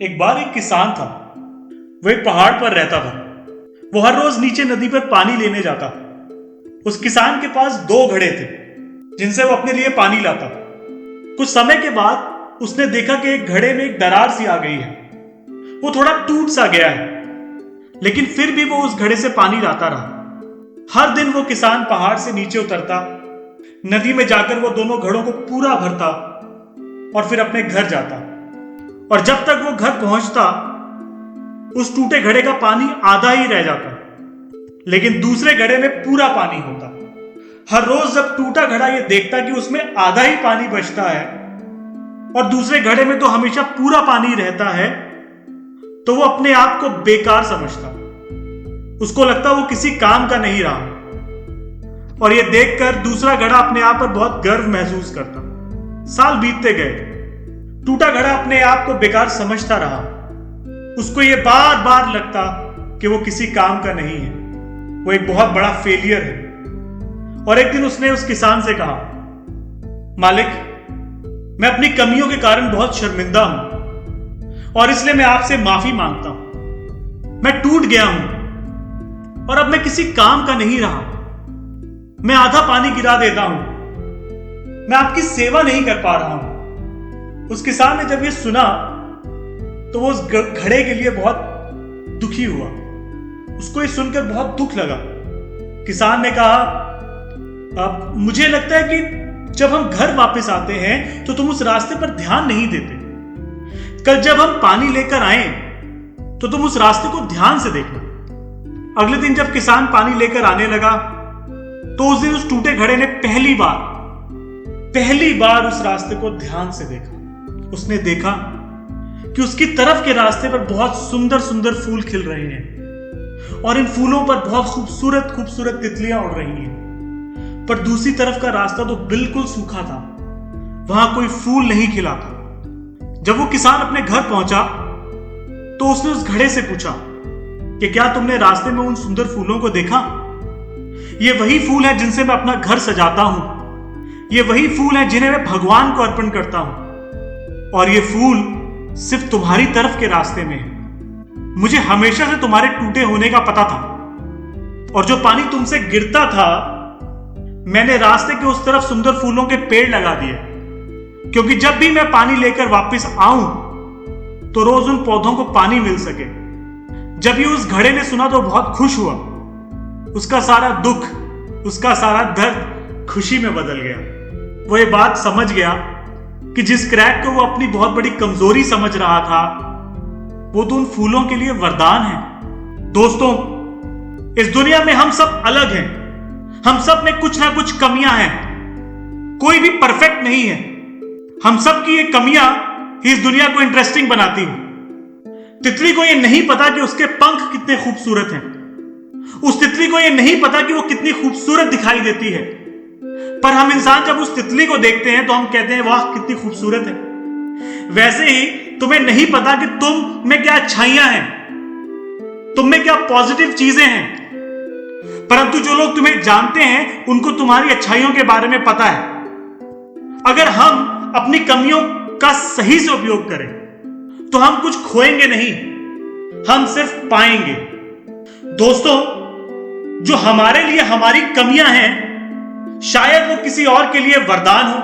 एक बार एक किसान था। वो एक पहाड़ पर रहता था। वो हर रोज नीचे नदी पर पानी लेने जाता। उस किसान के पास 2 घड़े थे जिनसे वो अपने लिए पानी लाता। कुछ समय के बाद उसने देखा कि एक घड़े में एक दरार सी आ गई है। वो थोड़ा टूट सा गया है, लेकिन फिर भी वो उस घड़े से पानी लाता रहा। हर दिन वो किसान पहाड़ से नीचे उतरता, नदी में जाकर वो दोनों घड़ों को पूरा भरता और फिर अपने घर जाता। और जब तक वो घर पहुंचता, उस टूटे घड़े का पानी आधा ही रह जाता, लेकिन दूसरे घड़े में पूरा पानी होता। हर रोज जब टूटा घड़ा ये देखता कि उसमें आधा ही पानी बचता है और दूसरे घड़े में तो हमेशा पूरा पानी रहता है, तो वो अपने आप को बेकार समझता। उसको लगता वो किसी काम का नहीं रहा। और ये देखकर दूसरा घड़ा अपने आप पर बहुत गर्व महसूस करता। साल बीतते गए, टूटा घड़ा अपने आप को बेकार समझता रहा। उसको ये बार बार लगता कि वो किसी काम का नहीं है, वो एक बहुत बड़ा फेलियर है। और एक दिन उसने उस किसान से कहा, मालिक, मैं अपनी कमियों के कारण बहुत शर्मिंदा हूं और इसलिए मैं आपसे माफी मांगता हूं। मैं टूट गया हूं और अब मैं किसी काम का नहीं रहा। मैं आधा पानी गिरा देता हूं। मैं आपकी सेवा नहीं कर पा रहा हूं। उस किसान ने जब ये सुना तो वो उस घड़े के लिए बहुत दुखी हुआ। उसको ये सुनकर बहुत दुख लगा। किसान ने कहा, अब मुझे लगता है कि जब हम घर वापस आते हैं तो तुम उस रास्ते पर ध्यान नहीं देते। कल जब हम पानी लेकर आए तो तुम उस रास्ते को ध्यान से देखना। अगले दिन जब किसान पानी लेकर आने लगा तो उस दिन उस टूटे घड़े ने पहली बार उस रास्ते को ध्यान से देखा। उसने देखा कि उसकी तरफ के रास्ते पर बहुत सुंदर सुंदर फूल खिल रहे हैं और इन फूलों पर बहुत खूबसूरत खूबसूरत तितलियां उड़ रही हैं। पर दूसरी तरफ का रास्ता तो बिल्कुल सूखा था, वहां कोई फूल नहीं खिला था। जब वो किसान अपने घर पहुंचा तो उसने उस घड़े से पूछा कि क्या तुमने रास्ते में उन सुंदर फूलों को देखा? ये वही फूल है जिनसे मैं अपना घर सजाता हूं। ये वही फूल है जिन्हें मैं भगवान को अर्पण करता हूं। और ये फूल सिर्फ तुम्हारी तरफ के रास्ते में है। मुझे हमेशा से तुम्हारे टूटे होने का पता था और जो पानी तुमसे गिरता था, मैंने रास्ते के उस तरफ सुंदर फूलों के पेड़ लगा दिए, क्योंकि जब भी मैं पानी लेकर वापस आऊं तो रोज उन पौधों को पानी मिल सके। जब ये उस घड़े ने सुना तो बहुत खुश हुआ। उसका सारा दुख, उसका सारा दर्द खुशी में बदल गया। वो ये बात समझ गया कि जिस क्रैक को वो अपनी बहुत बड़ी कमजोरी समझ रहा था, वो तो उन फूलों के लिए वरदान है। दोस्तों, इस दुनिया में हम सब अलग हैं। हम सब में कुछ ना कुछ कमियां हैं। कोई भी परफेक्ट नहीं है। हम सब की ये कमियां ही इस दुनिया को इंटरेस्टिंग बनाती हैं। तितली को ये नहीं पता कि उसके पंख कितने खूबसूरत हैं। उस तितली को ये नहीं पता कि वो कितनी खूबसूरत दिखाई देती है। पर हम इंसान जब उस तितली को देखते हैं तो हम कहते हैं, वाह कितनी खूबसूरत है। वैसे ही तुम्हें नहीं पता कि तुम में क्या अच्छाइयां हैं, तुम में क्या पॉजिटिव चीजें हैं। परंतु जो लोग तुम्हें जानते हैं उनको तुम्हारी अच्छाइयों के बारे में पता है। अगर हम अपनी कमियों का सही से उपयोग करें तो हम कुछ खोएंगे नहीं, हम सिर्फ पाएंगे। दोस्तों, जो हमारे लिए हमारी कमियां हैं, शायद वो किसी और के लिए वरदान हो।